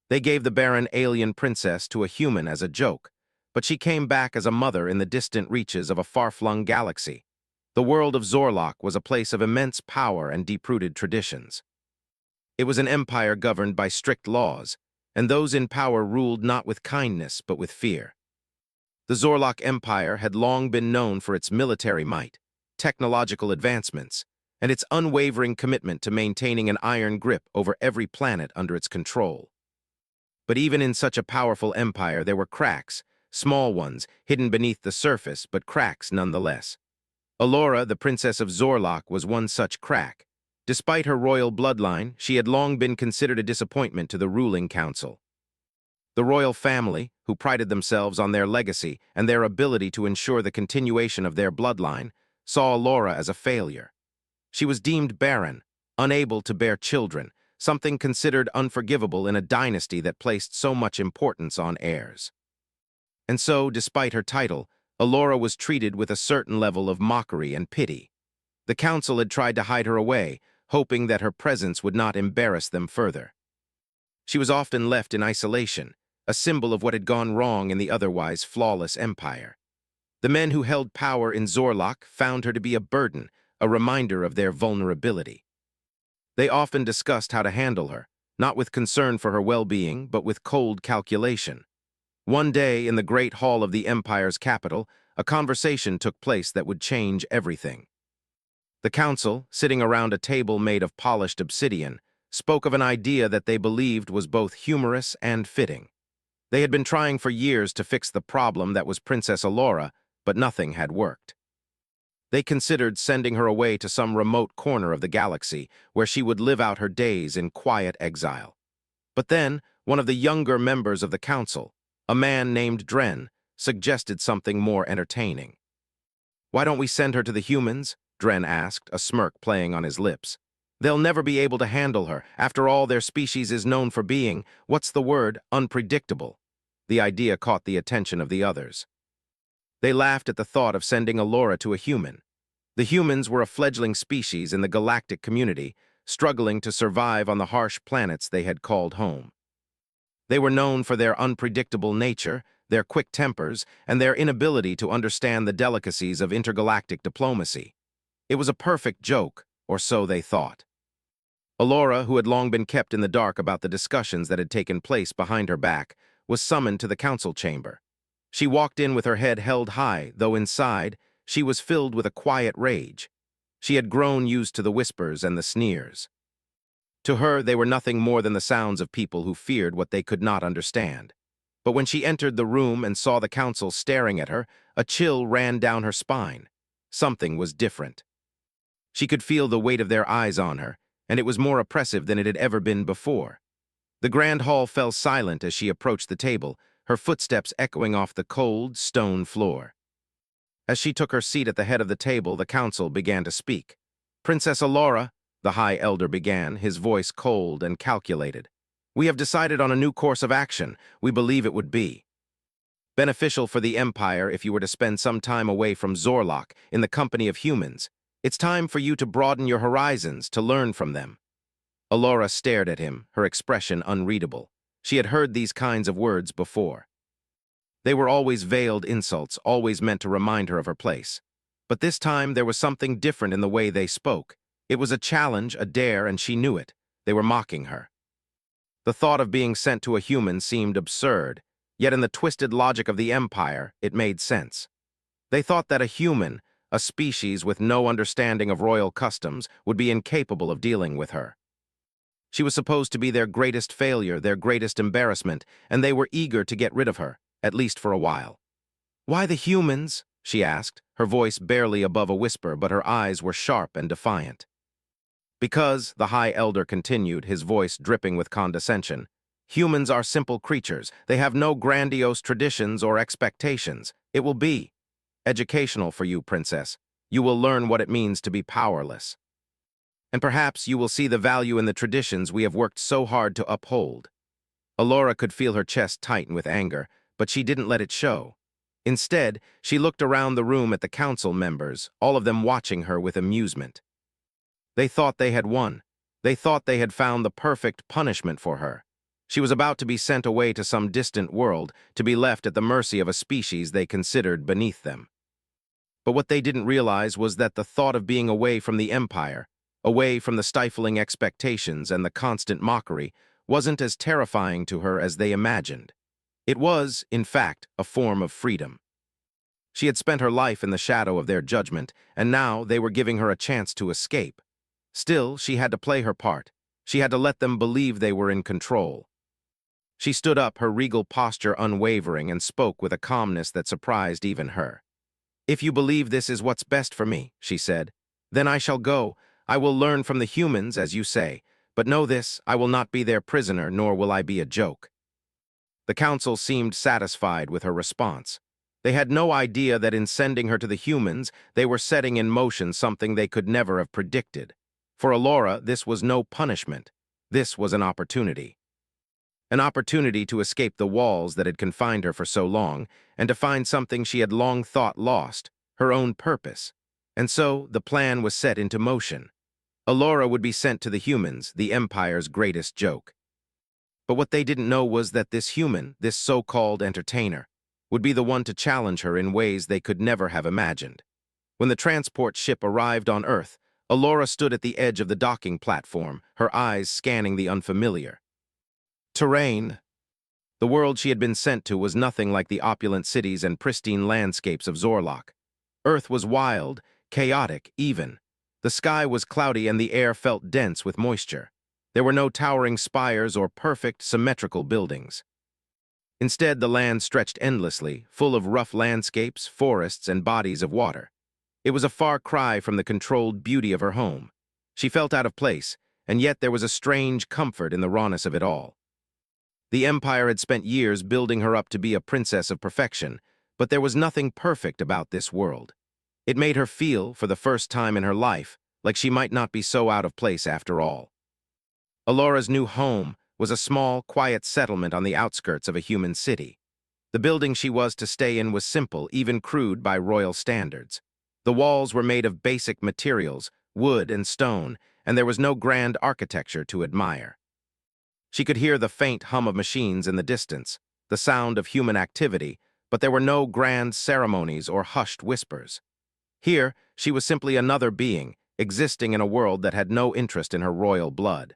They gave the barren alien princess to a human as a joke, but she came back as a mother in the distant reaches of a far-flung galaxy. The world of Zorlok was a place of immense power and deep-rooted traditions. It was an empire governed by strict laws, and those in power ruled not with kindness but with fear. The Zorlok Empire had long been known for its military might, technological advancements, and its unwavering commitment to maintaining an iron grip over every planet under its control. But even in such a powerful empire, there were cracks, small ones, hidden beneath the surface, but cracks nonetheless. Allura, the Princess of Zorlok, was one such crack. Despite her royal bloodline, she had long been considered a disappointment to the ruling council. The royal family, who prided themselves on their legacy and their ability to ensure the continuation of their bloodline, saw Allura as a failure. She was deemed barren, unable to bear children, something considered unforgivable in a dynasty that placed so much importance on heirs. And so, despite her title, Allura was treated with a certain level of mockery and pity. The council had tried to hide her away, hoping that her presence would not embarrass them further. She was often left in isolation, a symbol of what had gone wrong in the otherwise flawless empire. The men who held power in Zorlok found her to be a burden, a reminder of their vulnerability. They often discussed how to handle her, not with concern for her well-being, but with cold calculation. One day, in the great hall of the empire's capital, a conversation took place that would change everything. The council, sitting around a table made of polished obsidian, spoke of an idea that they believed was both humorous and fitting. They had been trying for years to fix the problem that was Princess Allura, but nothing had worked. They considered sending her away to some remote corner of the galaxy, where she would live out her days in quiet exile. But then, one of the younger members of the council, a man named Dren, suggested something more entertaining. "Why don't we send her to the humans?" Dren asked, a smirk playing on his lips. "They'll never be able to handle her. After all, their species is known for being, what's the word, unpredictable." The idea caught the attention of the others. They laughed at the thought of sending Allura to a human. The humans were a fledgling species in the galactic community, struggling to survive on the harsh planets they had called home. They were known for their unpredictable nature, their quick tempers, and their inability to understand the delicacies of intergalactic diplomacy. It was a perfect joke, or so they thought. Allura, who had long been kept in the dark about the discussions that had taken place behind her back, was summoned to the council chamber. She walked in with her head held high, though inside, she was filled with a quiet rage. She had grown used to the whispers and the sneers. To her, they were nothing more than the sounds of people who feared what they could not understand. But when she entered the room and saw the council staring at her, a chill ran down her spine. Something was different. She could feel the weight of their eyes on her, and it was more oppressive than it had ever been before. The grand hall fell silent as she approached the table, her footsteps echoing off the cold, stone floor. As she took her seat at the head of the table, the council began to speak. "Princess Allura," the High Elder began, his voice cold and calculated, "we have decided on a new course of action. We believe it would be beneficial for the Empire if you were to spend some time away from Zorlok in the company of humans. It's time for you to broaden your horizons, to learn from them." Allura stared at him, her expression unreadable. She had heard these kinds of words before. They were always veiled insults, always meant to remind her of her place. But this time there was something different in the way they spoke. It was a challenge, a dare, and she knew it. They were mocking her. The thought of being sent to a human seemed absurd, yet in the twisted logic of the Empire, it made sense. They thought that a human, a species with no understanding of royal customs, would be incapable of dealing with her. She was supposed to be their greatest failure, their greatest embarrassment, and they were eager to get rid of her, at least for a while. "Why the humans?" she asked, her voice barely above a whisper, but her eyes were sharp and defiant. "Because," the High Elder continued, his voice dripping with condescension, "humans are simple creatures. They have no grandiose traditions or expectations. It will be educational for you, Princess. You will learn what it means to be powerless. And perhaps you will see the value in the traditions we have worked so hard to uphold." Allura could feel her chest tighten with anger, but she didn't let it show. Instead, she looked around the room at the council members, all of them watching her with amusement. They thought they had won. They thought they had found the perfect punishment for her. She was about to be sent away to some distant world, to be left at the mercy of a species they considered beneath them. But what they didn't realize was that the thought of being away from the Empire, away from the stifling expectations and the constant mockery, wasn't as terrifying to her as they imagined. It was, in fact, a form of freedom. She had spent her life in the shadow of their judgment, and now they were giving her a chance to escape. Still, she had to play her part. She had to let them believe they were in control. She stood up, her regal posture unwavering, and spoke with a calmness that surprised even her. "If you believe this is what's best for me," she said, "then I shall go. I will learn from the humans, as you say. But know this, I will not be their prisoner, nor will I be a joke." The council seemed satisfied with her response. They had no idea that in sending her to the humans, they were setting in motion something they could never have predicted. For Alora, this was no punishment. This was an opportunity. An opportunity to escape the walls that had confined her for so long, and to find something she had long thought lost, her own purpose. And so, the plan was set into motion. Alora would be sent to the humans, the Empire's greatest joke. But what they didn't know was that this human, this so-called entertainer, would be the one to challenge her in ways they could never have imagined. When the transport ship arrived on Earth, Alora stood at the edge of the docking platform, her eyes scanning the unfamiliar terrain. The world she had been sent to was nothing like the opulent cities and pristine landscapes of Zorlok. Earth was wild, chaotic, even. The sky was cloudy and the air felt dense with moisture. There were no towering spires or perfect, symmetrical buildings. Instead, the land stretched endlessly, full of rough landscapes, forests, and bodies of water. It was a far cry from the controlled beauty of her home. She felt out of place, and yet there was a strange comfort in the rawness of it all. The Empire had spent years building her up to be a princess of perfection, but there was nothing perfect about this world. It made her feel, for the first time in her life, like she might not be so out of place after all. Alora's new home was a small, quiet settlement on the outskirts of a human city. The building she was to stay in was simple, even crude by royal standards. The walls were made of basic materials, wood and stone, and there was no grand architecture to admire. She could hear the faint hum of machines in the distance, the sound of human activity, but there were no grand ceremonies or hushed whispers. Here, she was simply another being, existing in a world that had no interest in her royal blood.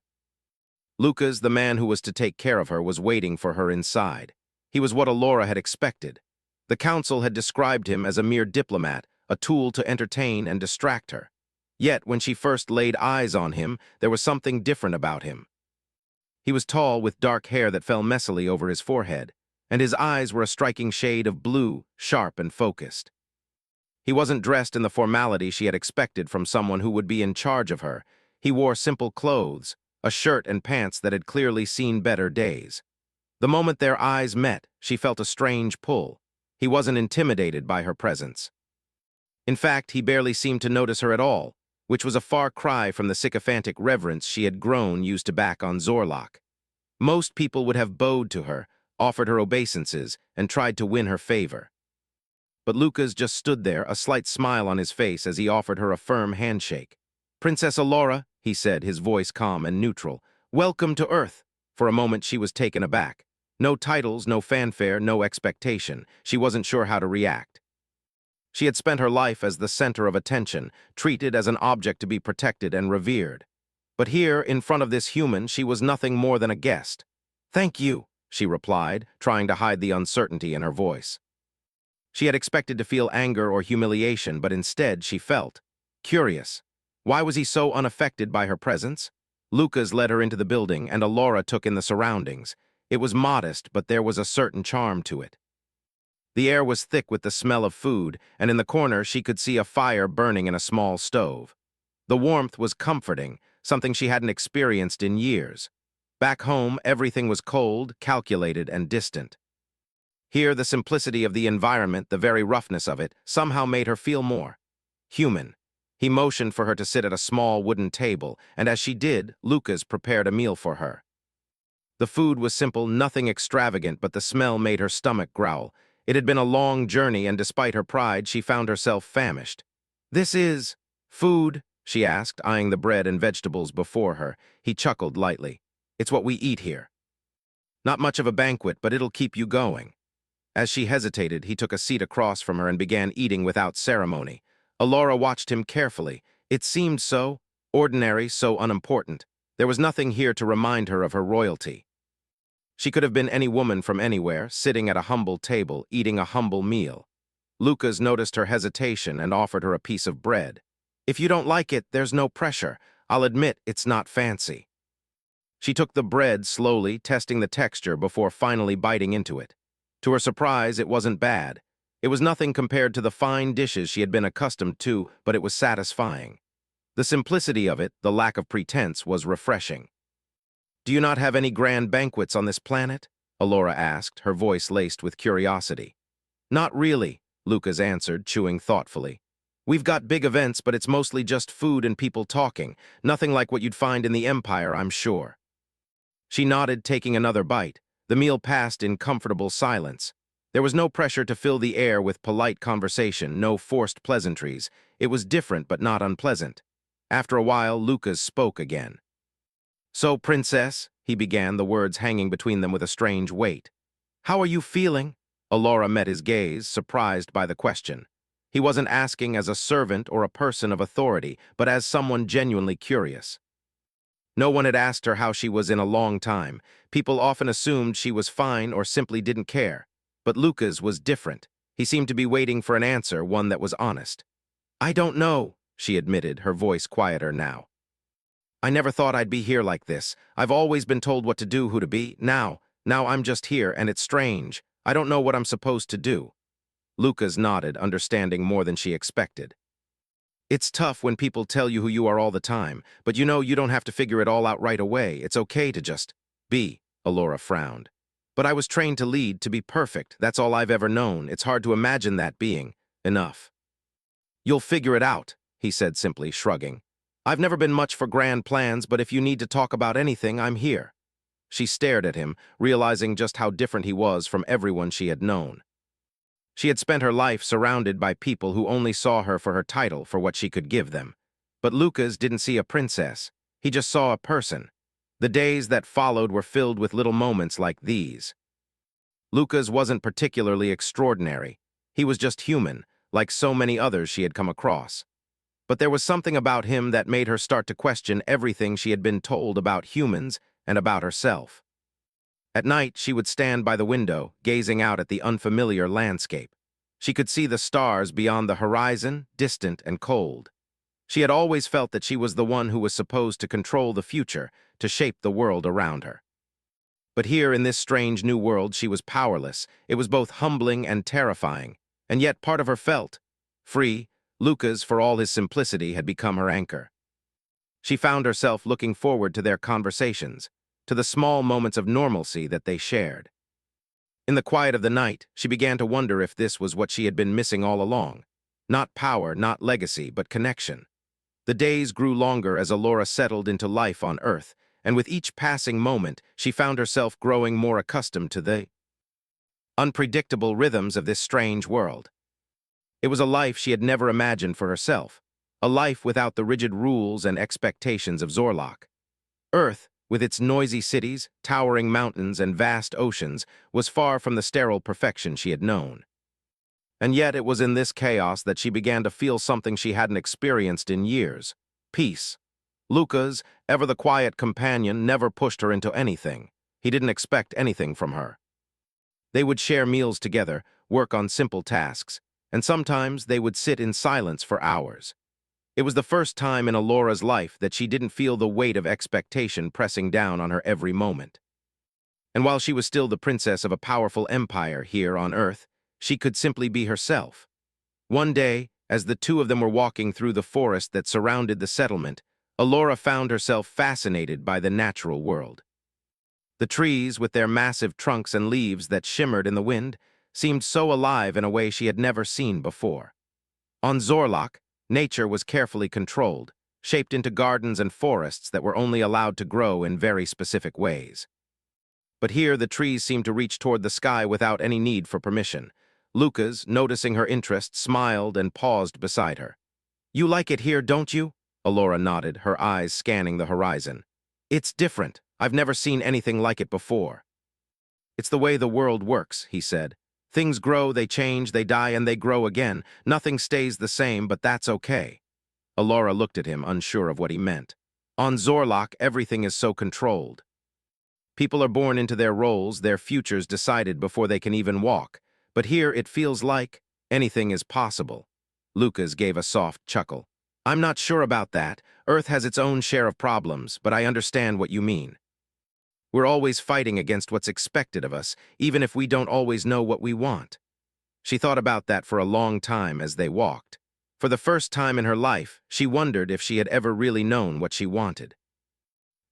Lucas, the man who was to take care of her, was waiting for her inside. He was what Alora had expected. The council had described him as a mere diplomat, a tool to entertain and distract her. Yet, when she first laid eyes on him, there was something different about him. He was tall, with dark hair that fell messily over his forehead, and his eyes were a striking shade of blue, sharp and focused. He wasn't dressed in the formality she had expected from someone who would be in charge of her. He wore simple clothes, a shirt and pants that had clearly seen better days. The moment their eyes met, she felt a strange pull. He wasn't intimidated by her presence. In fact, he barely seemed to notice her at all, which was a far cry from the sycophantic reverence she had grown used to back on Zorlok. Most people would have bowed to her, offered her obeisances, and tried to win her favor. But Lucas just stood there, a slight smile on his face as he offered her a firm handshake. "Princess Alora," he said, his voice calm and neutral, "welcome to Earth." For a moment she was taken aback. No titles, no fanfare, no expectation. She wasn't sure how to react. She had spent her life as the center of attention, treated as an object to be protected and revered. But here, in front of this human, she was nothing more than a guest. "Thank you," she replied, trying to hide the uncertainty in her voice. She had expected to feel anger or humiliation, but instead she felt curious. Why was he so unaffected by her presence? Lucas led her into the building, and Alora took in the surroundings. It was modest, but there was a certain charm to it. The air was thick with the smell of food, and in the corner she could see a fire burning in a small stove. The warmth was comforting, something she hadn't experienced in years. Back home, everything was cold, calculated, and distant. Here, the simplicity of the environment, the very roughness of it, somehow made her feel more human. He motioned for her to sit at a small wooden table, and as she did, Lucas prepared a meal for her. The food was simple, nothing extravagant, but the smell made her stomach growl. It had been a long journey, and despite her pride, she found herself famished. "This is food?" she asked, eyeing the bread and vegetables before her. He chuckled lightly. "It's what we eat here." Not much of a banquet, but it'll keep you going. As she hesitated, he took a seat across from her and began eating without ceremony. Alora watched him carefully. It seemed so ordinary, so unimportant. There was nothing here to remind her of her royalty. She could have been any woman from anywhere, sitting at a humble table, eating a humble meal. Lucas noticed her hesitation and offered her a piece of bread. If you don't like it, there's no pressure. I'll admit it's not fancy. She took the bread slowly, testing the texture before finally biting into it. To her surprise, it wasn't bad. It was nothing compared to the fine dishes she had been accustomed to, but it was satisfying. The simplicity of it, the lack of pretense, was refreshing. "Do you not have any grand banquets on this planet?" Alora asked, her voice laced with curiosity. "Not really," Lucas answered, chewing thoughtfully. "We've got big events, but it's mostly just food and people talking. Nothing like what you'd find in the Empire, I'm sure." She nodded, taking another bite. The meal passed in comfortable silence. There was no pressure to fill the air with polite conversation, no forced pleasantries. It was different but not unpleasant. After a while, Lucas spoke again. "So, Princess," he began, the words hanging between them with a strange weight. "How are you feeling?" Alora met his gaze, surprised by the question. He wasn't asking as a servant or a person of authority, but as someone genuinely curious. No one had asked her how she was in a long time. People often assumed she was fine or simply didn't care. But Lucas was different. He seemed to be waiting for an answer, one that was honest. "I don't know," she admitted, her voice quieter now. "I never thought I'd be here like this. I've always been told what to do, who to be. Now I'm just here, and it's strange. I don't know what I'm supposed to do." Lucas nodded, understanding more than she expected. "It's tough when people tell you who you are all the time, but you know you don't have to figure it all out right away. It's okay to just be," Alora frowned. "But I was trained to lead, to be perfect. That's all I've ever known. It's hard to imagine that being enough." "You'll figure it out," he said simply, shrugging. "I've never been much for grand plans, but if you need to talk about anything, I'm here." She stared at him, realizing just how different he was from everyone she had known. She had spent her life surrounded by people who only saw her for her title, for what she could give them. But Lucas didn't see a princess. He just saw a person. The days that followed were filled with little moments like these. Lucas wasn't particularly extraordinary. He was just human, like so many others she had come across. But there was something about him that made her start to question everything she had been told about humans and about herself. At night, she would stand by the window, gazing out at the unfamiliar landscape. She could see the stars beyond the horizon, distant and cold. She had always felt that she was the one who was supposed to control the future, to shape the world around her. But here in this strange new world, she was powerless. It was both humbling and terrifying. And yet part of her felt free. Lucas, for all his simplicity, had become her anchor. She found herself looking forward to their conversations, to the small moments of normalcy that they shared. In the quiet of the night, she began to wonder if this was what she had been missing all along. Not power, not legacy, but connection. The days grew longer as Alora settled into life on Earth, and with each passing moment, she found herself growing more accustomed to the unpredictable rhythms of this strange world. It was a life she had never imagined for herself, a life without the rigid rules and expectations of Zorlok. Earth, with its noisy cities, towering mountains, and vast oceans, was far from the sterile perfection she had known. And yet it was in this chaos that she began to feel something she hadn't experienced in years: peace. Lucas, ever the quiet companion, never pushed her into anything. He didn't expect anything from her. They would share meals together, work on simple tasks, and sometimes they would sit in silence for hours. It was the first time in Alora's life that she didn't feel the weight of expectation pressing down on her every moment. And while she was still the princess of a powerful empire here on Earth, she could simply be herself. One day, as the two of them were walking through the forest that surrounded the settlement, Alora found herself fascinated by the natural world. The trees, with their massive trunks and leaves that shimmered in the wind, seemed so alive in a way she had never seen before. On Zorlok, nature was carefully controlled, shaped into gardens and forests that were only allowed to grow in very specific ways. But here the trees seemed to reach toward the sky without any need for permission. Lucas, noticing her interest, smiled and paused beside her. "You like it here, don't you?" Alora nodded, her eyes scanning the horizon. "It's different. I've never seen anything like it before." the way the world works, he said. Things grow, they change, they die, and they grow again. Nothing stays the same, but that's okay. Alora looked at him, unsure of what he meant. On Zorlok, everything is so controlled. People are born into their roles, their futures decided before they can even walk. But here it feels like anything is possible. Lucas gave a soft chuckle. I'm not sure about that. Earth has its own share of problems, but I understand what you mean. We're always fighting against what's expected of us, even if we don't always know what we want. She thought about that for a long time as they walked. For the first time in her life, she wondered if she had ever really known what she wanted.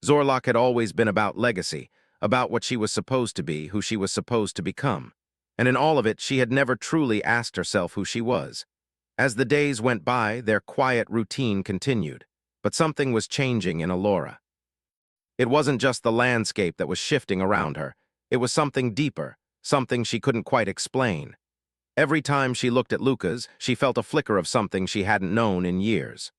Zorlok had always been about legacy, about what she was supposed to be, who she was supposed to become. And in all of it, she had never truly asked herself who she was. As the days went by, their quiet routine continued. But something was changing in Alora. It wasn't just the landscape that was shifting around her. It was something deeper, something she couldn't quite explain. Every time she looked at Lucas, she felt a flicker of something she hadn't known in years.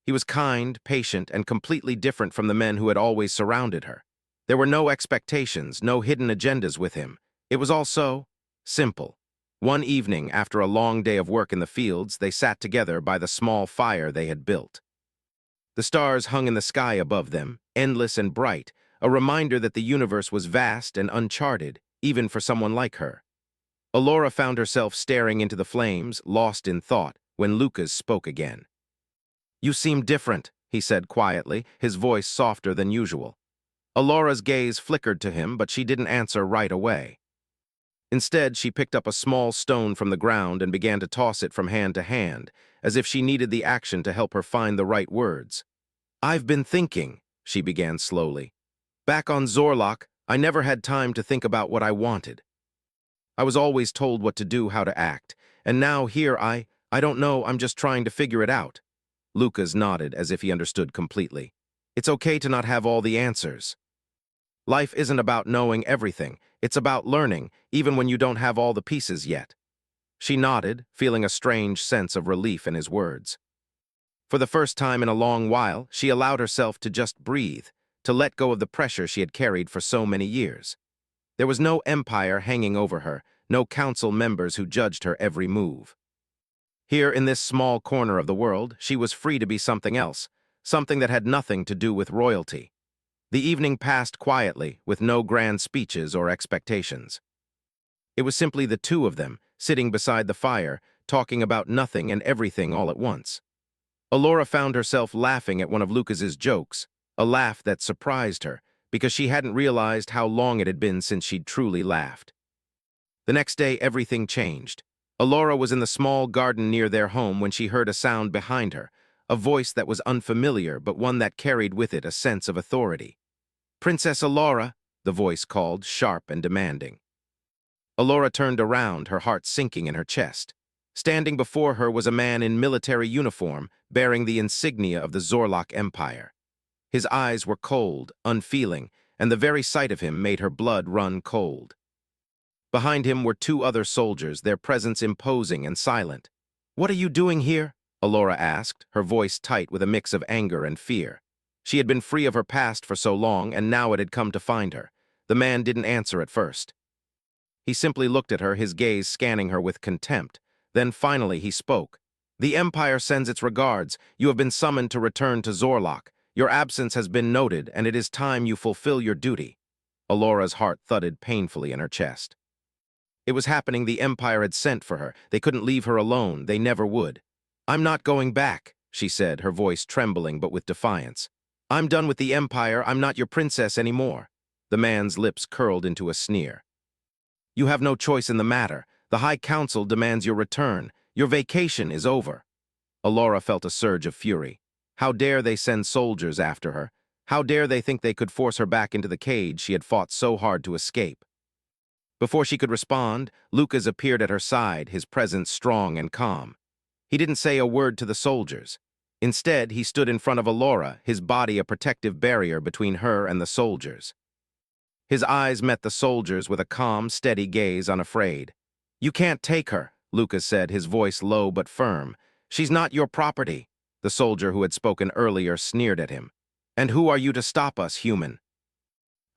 He was kind, patient, and completely different from the men who had always surrounded her. There were no expectations, no hidden agendas with him. It was all so simple. One evening, after a long day of work in the fields, they sat together by the small fire they had built. The stars hung in the sky above them, endless and bright, a reminder that the universe was vast and uncharted, even for someone like her. Alora found herself staring into the flames, lost in thought, when Lucas spoke again. You seem different, he said quietly, his voice softer than usual. Alora's gaze flickered to him, but she didn't answer right away. Instead, she picked up a small stone from the ground and began to toss it from hand to hand, as if she needed the action to help her find the right words. I've been thinking, she began slowly. Back on Zorlok, I never had time to think about what I wanted. I was always told what to do, how to act, and now here I don't know, I'm just trying to figure it out. Lucas nodded as if he understood completely. It's okay to not have all the answers. Life isn't about knowing everything, it's about learning, even when you don't have all the pieces yet. She nodded, feeling a strange sense of relief in his words. For the first time in a long while, she allowed herself to just breathe, to let go of the pressure she had carried for so many years. There was no empire hanging over her, no council members who judged her every move. Here in this small corner of the world, she was free to be something else, something that had nothing to do with royalty. The evening passed quietly, with no grand speeches or expectations. It was simply the two of them, sitting beside the fire, talking about nothing and everything all at once. Alora found herself laughing at one of Lucas's jokes, a laugh that surprised her, because she hadn't realized how long it had been since she'd truly laughed. The next day, everything changed. Alora was in the small garden near their home when she heard a sound behind her, a voice that was unfamiliar, but one that carried with it a sense of authority. Princess Alora, the voice called, sharp and demanding. Alora turned around, her heart sinking in her chest. Standing before her was a man in military uniform, bearing the insignia of the Zorlok Empire. His eyes were cold, unfeeling, and the very sight of him made her blood run cold. Behind him were two other soldiers, their presence imposing and silent. "What are you doing here?" Alora asked, her voice tight with a mix of anger and fear. She had been free of her past for so long, and now it had come to find her. The man didn't answer at first. He simply looked at her, his gaze scanning her with contempt. Then finally he spoke. "The Empire sends its regards. You have been summoned to return to Zorlok. Your absence has been noted, and it is time you fulfill your duty." Alora's heart thudded painfully in her chest. It was happening. The Empire had sent for her. They couldn't leave her alone. They never would. "I'm not going back," she said, her voice trembling but with defiance. "I'm done with the Empire. I'm not your princess anymore." The man's lips curled into a sneer. "You have no choice in the matter. The High Council demands your return. Your vacation is over." Alora felt a surge of fury. How dare they send soldiers after her? How dare they think they could force her back into the cage she had fought so hard to escape? Before she could respond, Lucas appeared at her side, his presence strong and calm. He didn't say a word to the soldiers. Instead, he stood in front of Alora, his body a protective barrier between her and the soldiers. His eyes met the soldiers with a calm, steady gaze, unafraid. "You can't take her," Lucas said, his voice low but firm. "She's not your property." The soldier who had spoken earlier sneered at him. "And who are you to stop us, human?"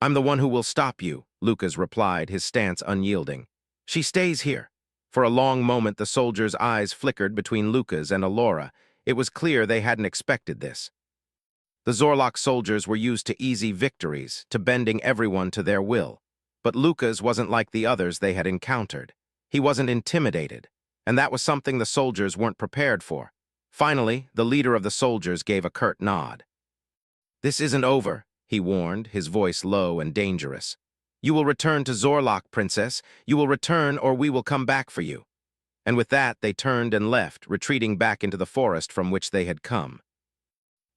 I'm the one who will stop you, Lucas replied, his stance unyielding. She stays here. For a long moment, the soldiers' eyes flickered between Lucas and Alora. It was clear they hadn't expected this. The Zorlok soldiers were used to easy victories, to bending everyone to their will. But Lucas wasn't like the others they had encountered. He wasn't intimidated, and that was something the soldiers weren't prepared for. Finally, the leader of the soldiers gave a curt nod. This isn't over, he warned, his voice low and dangerous. You will return to Zorlok, princess. You will return or we will come back for you. And with that, they turned and left, retreating back into the forest from which they had come.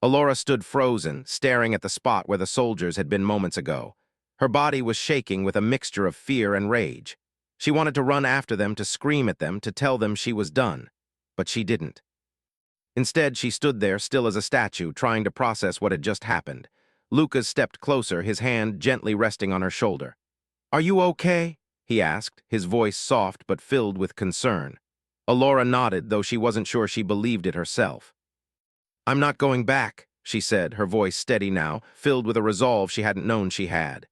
Alora stood frozen, staring at the spot where the soldiers had been moments ago. Her body was shaking with a mixture of fear and rage. She wanted to run after them, to scream at them, to tell them she was done. But she didn't. Instead, she stood there, still as a statue, trying to process what had just happened. Lucas stepped closer, his hand gently resting on her shoulder. Are you okay? He asked, his voice soft but filled with concern. Alora nodded, though she wasn't sure she believed it herself. I'm not going back, she said, her voice steady now, filled with a resolve she hadn't known she had.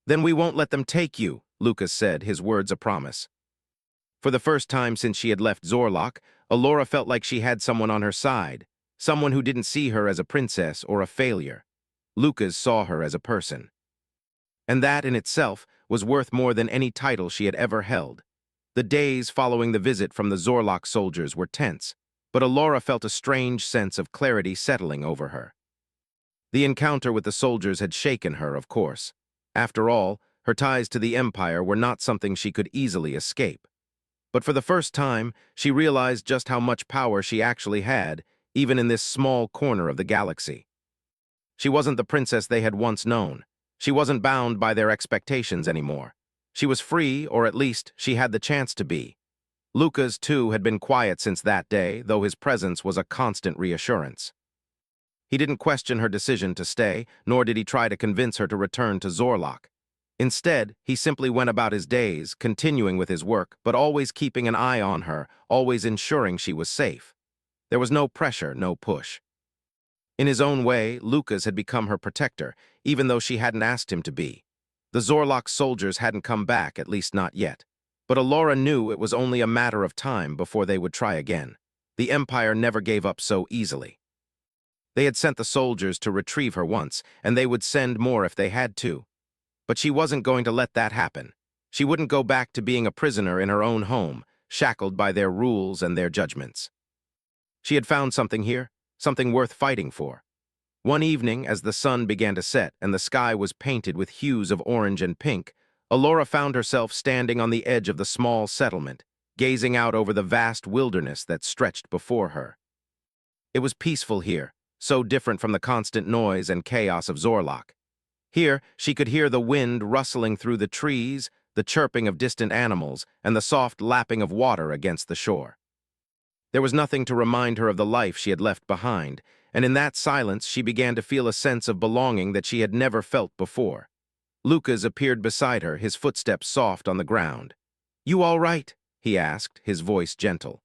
Then we won't let them take you, Lucas said, his words a promise. For the first time since she had left Zorlok, Alora felt like she had someone on her side, someone who didn't see her as a princess or a failure. Lucas saw her as a person. And that, in itself, was worth more than any title she had ever held. The days following the visit from the Zorlok soldiers were tense, but Alora felt a strange sense of clarity settling over her. The encounter with the soldiers had shaken her, of course. After all, her ties to the Empire were not something she could easily escape. But for the first time, she realized just how much power she actually had, even in this small corner of the galaxy. She wasn't the princess they had once known. She wasn't bound by their expectations anymore. She was free, or at least she had the chance to be. Lucas, too, had been quiet since that day, though his presence was a constant reassurance. He didn't question her decision to stay, nor did he try to convince her to return to Zorlok. Instead, he simply went about his days, continuing with his work, but always keeping an eye on her, always ensuring she was safe. There was no pressure, no push. In his own way, Lucas had become her protector, even though she hadn't asked him to be. The Zorlok soldiers hadn't come back, at least not yet. But Alora knew it was only a matter of time before they would try again. The Empire never gave up so easily. They had sent the soldiers to retrieve her once, and they would send more if they had to. But she wasn't going to let that happen. She wouldn't go back to being a prisoner in her own home, shackled by their rules and their judgments. She had found something here, something worth fighting for. One evening, as the sun began to set and the sky was painted with hues of orange and pink, Alora found herself standing on the edge of the small settlement, gazing out over the vast wilderness that stretched before her. It was peaceful here, so different from the constant noise and chaos of Zorlok. Here, she could hear the wind rustling through the trees, the chirping of distant animals, and the soft lapping of water against the shore. There was nothing to remind her of the life she had left behind, and in that silence she began to feel a sense of belonging that she had never felt before. Lucas appeared beside her, his footsteps soft on the ground. You all right? He asked, his voice gentle.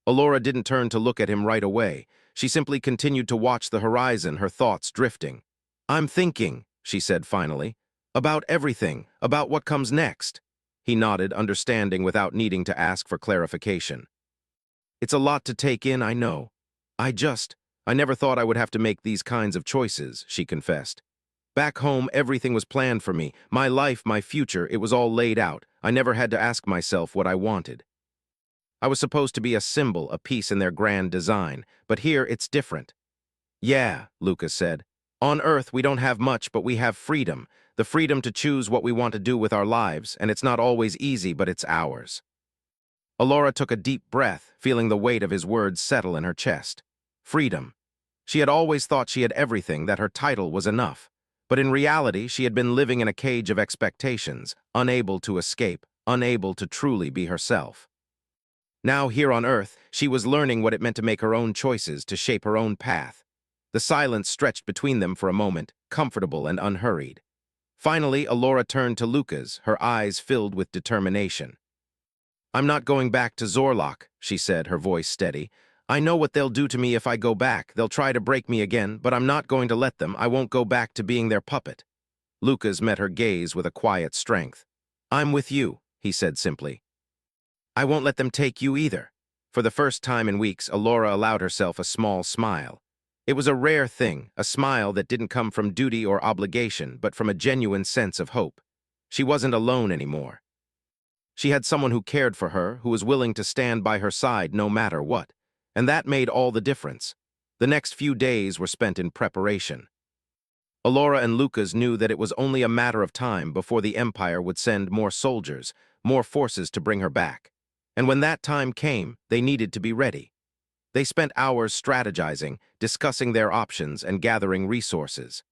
Alora didn't turn to look at him right away. She simply continued to watch the horizon, her thoughts drifting. I'm thinking, she said finally, about everything, about what comes next. He nodded, understanding without needing to ask for clarification. It's a lot to take in, I know. I never thought I would have to make these kinds of choices, she confessed. Back home, everything was planned for me. My life, my future, it was all laid out. I never had to ask myself what I wanted. I was supposed to be a symbol, a piece in their grand design, but here it's different. Yeah, Lucas said. On Earth, we don't have much, but we have freedom. The freedom to choose what we want to do with our lives, and it's not always easy, but it's ours. Alora took a deep breath, feeling the weight of his words settle in her chest. Freedom. She had always thought she had everything, that her title was enough. But in reality, she had been living in a cage of expectations, unable to escape, unable to truly be herself. Now, here on Earth, she was learning what it meant to make her own choices, to shape her own path. The silence stretched between them for a moment, comfortable and unhurried. Finally, Alora turned to Lucas, her eyes filled with determination. I'm not going back to Zorlok, she said, her voice steady. I know what they'll do to me if I go back. They'll try to break me again, but I'm not going to let them. I won't go back to being their puppet. Lucas met her gaze with a quiet strength. "I'm with you," he said simply. "I won't let them take you either." For the first time in weeks, Alora allowed herself a small smile. It was a rare thing, a smile that didn't come from duty or obligation, but from a genuine sense of hope. She wasn't alone anymore. She had someone who cared for her, who was willing to stand by her side no matter what. And that made all the difference. The next few days were spent in preparation. Alora and Lucas knew that it was only a matter of time before the Empire would send more soldiers, more forces to bring her back. And when that time came, they needed to be ready. They spent hours strategizing, discussing their options, and gathering resources.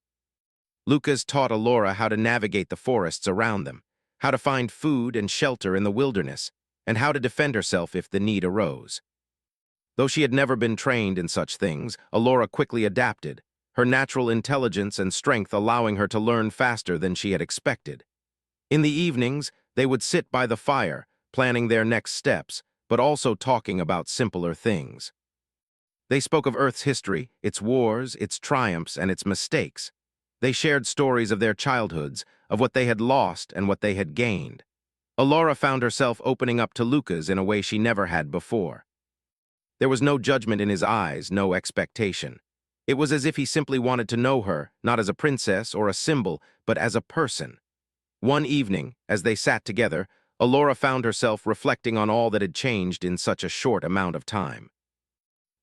Lucas taught Alora how to navigate the forests around them, how to find food and shelter in the wilderness, and how to defend herself if the need arose. Though she had never been trained in such things, Alora quickly adapted, her natural intelligence and strength allowing her to learn faster than she had expected. In the evenings, they would sit by the fire, planning their next steps, but also talking about simpler things. They spoke of Earth's history, its wars, its triumphs, and its mistakes. They shared stories of their childhoods, of what they had lost and what they had gained. Alora found herself opening up to Lucas in a way she never had before. There was no judgment in his eyes, no expectation. It was as if he simply wanted to know her, not as a princess or a symbol, but as a person. One evening, as they sat together, Alora found herself reflecting on all that had changed in such a short amount of time.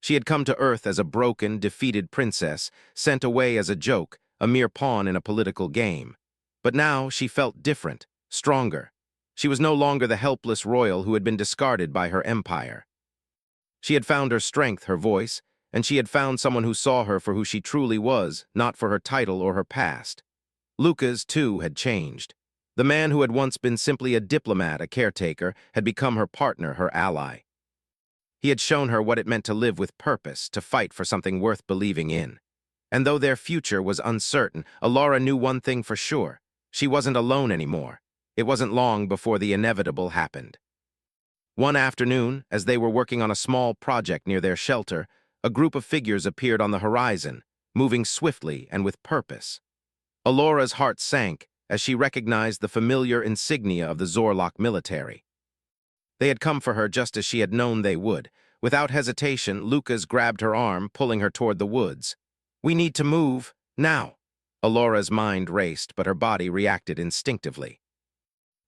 She had come to Earth as a broken, defeated princess, sent away as a joke, a mere pawn in a political game. But now she felt different, stronger. She was no longer the helpless royal who had been discarded by her empire. She had found her strength, her voice, and she had found someone who saw her for who she truly was, not for her title or her past. Lucas, too, had changed. The man who had once been simply a diplomat, a caretaker, had become her partner, her ally. He had shown her what it meant to live with purpose, to fight for something worth believing in. And though their future was uncertain, Alora knew one thing for sure. She wasn't alone anymore. It wasn't long before the inevitable happened. One afternoon, as they were working on a small project near their shelter, a group of figures appeared on the horizon, moving swiftly and with purpose. Alora's heart sank as she recognized the familiar insignia of the Zorlok military. They had come for her just as she had known they would. Without hesitation, Lucas grabbed her arm, pulling her toward the woods. "We need to move, now." Alora's mind raced, but her body reacted instinctively.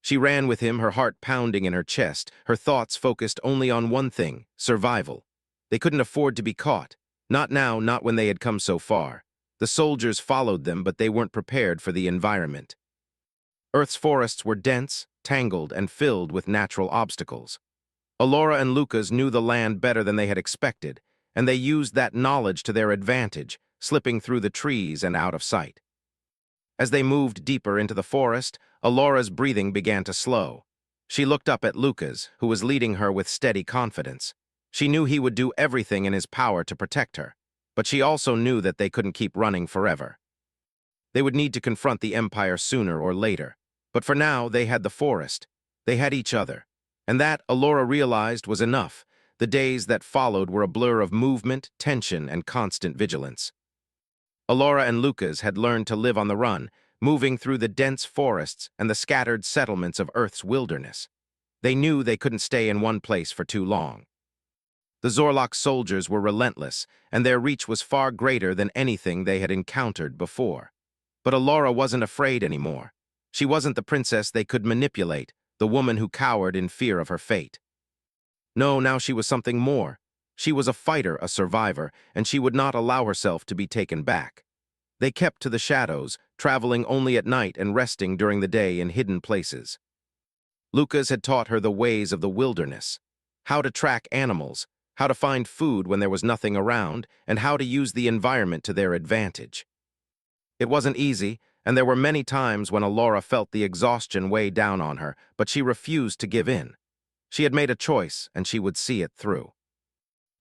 She ran with him, her heart pounding in her chest, her thoughts focused only on one thing, survival. They couldn't afford to be caught. Not now, not when they had come so far. The soldiers followed them, but they weren't prepared for the environment. Earth's forests were dense, tangled, and filled with natural obstacles. Alora and Lucas knew the land better than they had expected, and they used that knowledge to their advantage, slipping through the trees and out of sight. As they moved deeper into the forest, Alora's breathing began to slow. She looked up at Lucas, who was leading her with steady confidence. She knew he would do everything in his power to protect her, but she also knew that they couldn't keep running forever. They would need to confront the Empire sooner or later, but for now they had the forest. They had each other. And that, Alora realized, was enough. The days that followed were a blur of movement, tension, and constant vigilance. Alora and Lucas had learned to live on the run, moving through the dense forests and the scattered settlements of Earth's wilderness. They knew they couldn't stay in one place for too long. The Zorlok soldiers were relentless, and their reach was far greater than anything they had encountered before. But Alora wasn't afraid anymore. She wasn't the princess they could manipulate, the woman who cowered in fear of her fate. No, now she was something more. She was a fighter, a survivor, and she would not allow herself to be taken back. They kept to the shadows, traveling only at night and resting during the day in hidden places. Lucas had taught her the ways of the wilderness, how to track animals, how to find food when there was nothing around, and how to use the environment to their advantage. It wasn't easy, and there were many times when Alora felt the exhaustion weigh down on her, but she refused to give in. She had made a choice, and she would see it through.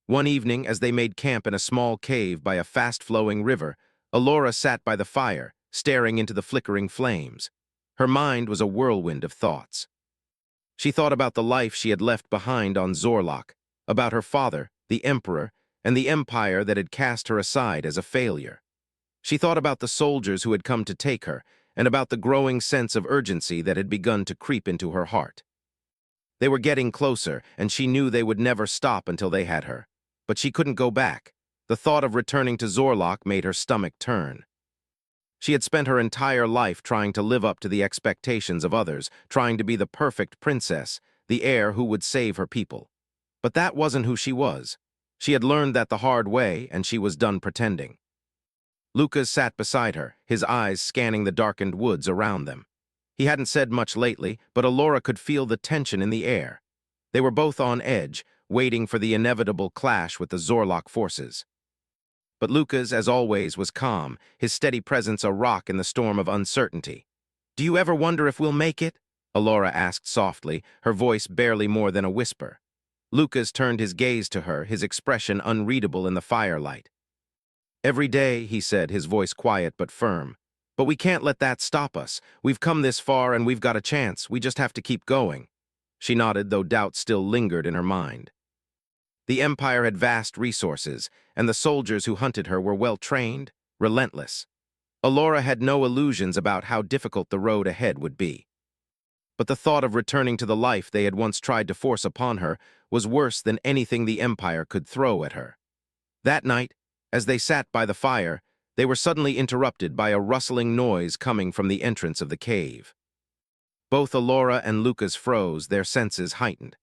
One evening, as they made camp in a small cave by a fast-flowing river, Alora sat by the fire, staring into the flickering flames. Her mind was a whirlwind of thoughts. She thought about the life she had left behind on Zorlok, about her father, the Emperor, and the empire that had cast her aside as a failure. She thought about the soldiers who had come to take her, and about the growing sense of urgency that had begun to creep into her heart. They were getting closer, and she knew they would never stop until they had her. But she couldn't go back. The thought of returning to Zorlok made her stomach turn. She had spent her entire life trying to live up to the expectations of others, trying to be the perfect princess, the heir who would save her people. But that wasn't who she was. She had learned that the hard way, and she was done pretending. Lucas sat beside her, his eyes scanning the darkened woods around them. He hadn't said much lately, but Alora could feel the tension in the air. They were both on edge, waiting for the inevitable clash with the Zorlok forces. But Lucas, as always, was calm, his steady presence a rock in the storm of uncertainty. "Do you ever wonder if we'll make it?" Alora asked softly, her voice barely more than a whisper. Lucas turned his gaze to her, his expression unreadable in the firelight. "Every day," he said, his voice quiet but firm. "But we can't let that stop us. We've come this far and we've got a chance. We just have to keep going." She nodded, though doubt still lingered in her mind. The Empire had vast resources, and the soldiers who hunted her were well-trained, relentless. Alora had no illusions about how difficult the road ahead would be. But the thought of returning to the life they had once tried to force upon her was worse than anything the Empire could throw at her. That night, as they sat by the fire, they were suddenly interrupted by a rustling noise coming from the entrance of the cave. Both Alora and Lucas froze, their senses heightened.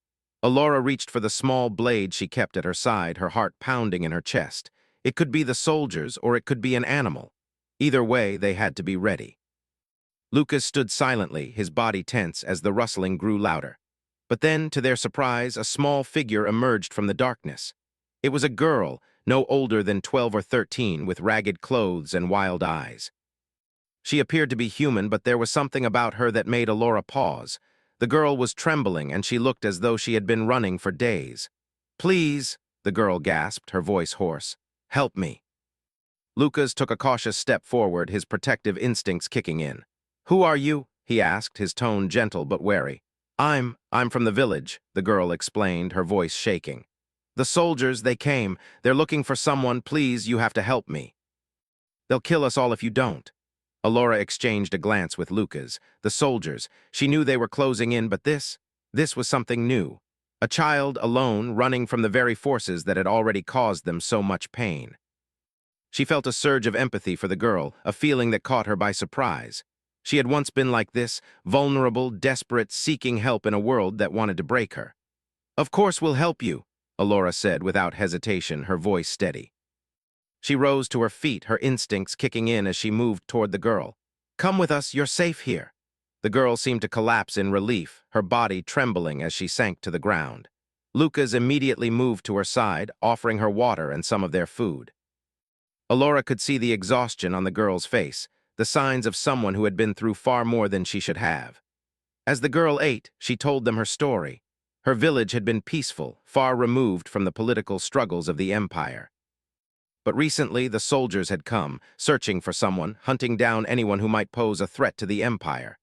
Alora reached for the small blade she kept at her side, her heart pounding in her chest. It could be the soldiers, or it could be an animal. Either way, they had to be ready. Lucas stood silently, his body tense as the rustling grew louder. But then, to their surprise, a small figure emerged from the darkness. It was a girl, no older than 12 or 13, with ragged clothes and wild eyes. She appeared to be human, but there was something about her that made Alora pause. The girl was trembling, and she looked as though she had been running for days. "Please," the girl gasped, her voice hoarse. "Help me." Lucas took a cautious step forward, his protective instincts kicking in. "Who are you?" he asked, his tone gentle but wary. I'm from the village," the girl explained, her voice shaking. "The soldiers, they came. They're looking for someone. Please, you have to help me." "They'll kill us all if you don't." Alora exchanged a glance with Lucas. The soldiers, she knew they were closing in, but this was something new. A child, alone, running from the very forces that had already caused them so much pain. She felt a surge of empathy for the girl, a feeling that caught her by surprise. She had once been like this, vulnerable, desperate, seeking help in a world that wanted to break her. "Of course we'll help you," Alora said without hesitation, her voice steady. She rose to her feet, her instincts kicking in as she moved toward the girl. "Come with us, you're safe here." The girl seemed to collapse in relief, her body trembling as she sank to the ground. Lucas immediately moved to her side, offering her water and some of their food. Alora could see the exhaustion on the girl's face, the signs of someone who had been through far more than she should have. As the girl ate, she told them her story. Her village had been peaceful, far removed from the political struggles of the Empire. But recently, the soldiers had come, searching for someone, hunting down anyone who might pose a threat to the Empire.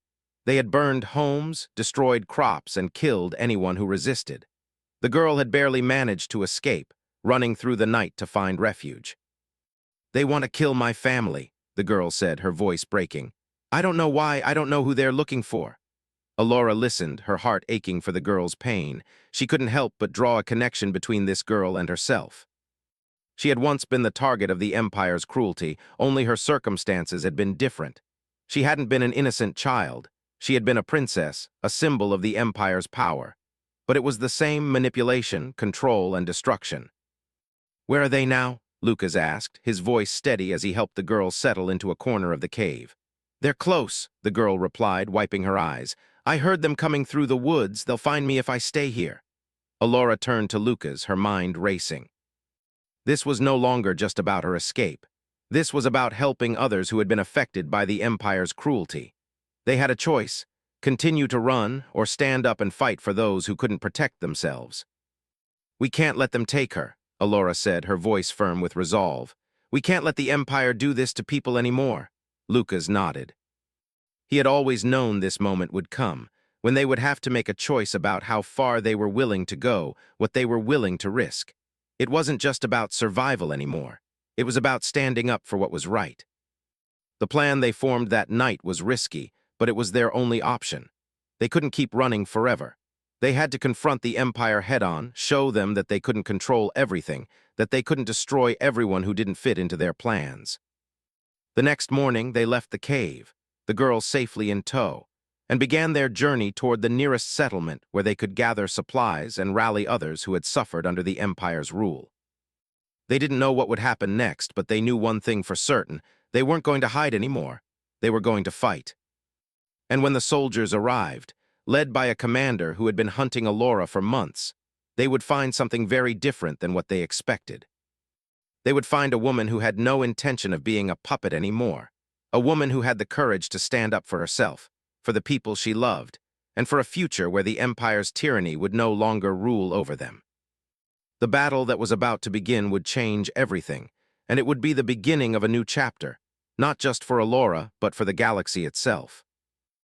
They had burned homes, destroyed crops, and killed anyone who resisted. The girl had barely managed to escape, running through the night to find refuge. "They want to kill my family," the girl said, her voice breaking. "I don't know why, I don't know who they're looking for." Alora listened, her heart aching for the girl's pain. She couldn't help but draw a connection between this girl and herself. She had once been the target of the Empire's cruelty, only her circumstances had been different. She hadn't been an innocent child. She had been a princess, a symbol of the Empire's power. But it was the same manipulation, control, and destruction. "Where are they now?" Lucas asked, his voice steady as he helped the girl settle into a corner of the cave. "They're close," the girl replied, wiping her eyes. "I heard them coming through the woods. They'll find me if I stay here." Alora turned to Lucas, her mind racing. This was no longer just about her escape. This was about helping others who had been affected by the Empire's cruelty. They had a choice: continue to run or stand up and fight for those who couldn't protect themselves. "We can't let them take her," Alora said, her voice firm with resolve. "We can't let the Empire do this to people anymore." Lucas nodded. He had always known this moment would come, when they would have to make a choice about how far they were willing to go, what they were willing to risk. It wasn't just about survival anymore. It was about standing up for what was right. The plan they formed that night was risky, but it was their only option. They couldn't keep running forever. They had to confront the Empire head-on, show them that they couldn't control everything, that they couldn't destroy everyone who didn't fit into their plans. The next morning, they left the cave, the girl safely in tow, and began their journey toward the nearest settlement where they could gather supplies and rally others who had suffered under the Empire's rule. They didn't know what would happen next, but they knew one thing for certain: they weren't going to hide anymore. They were going to fight. And when the soldiers arrived, led by a commander who had been hunting Allura for months, they would find something very different than what they expected. They would find a woman who had no intention of being a puppet anymore, a woman who had the courage to stand up for herself, for the people she loved, and for a future where the Empire's tyranny would no longer rule over them. The battle that was about to begin would change everything, and it would be the beginning of a new chapter, not just for Allura, but for the galaxy itself.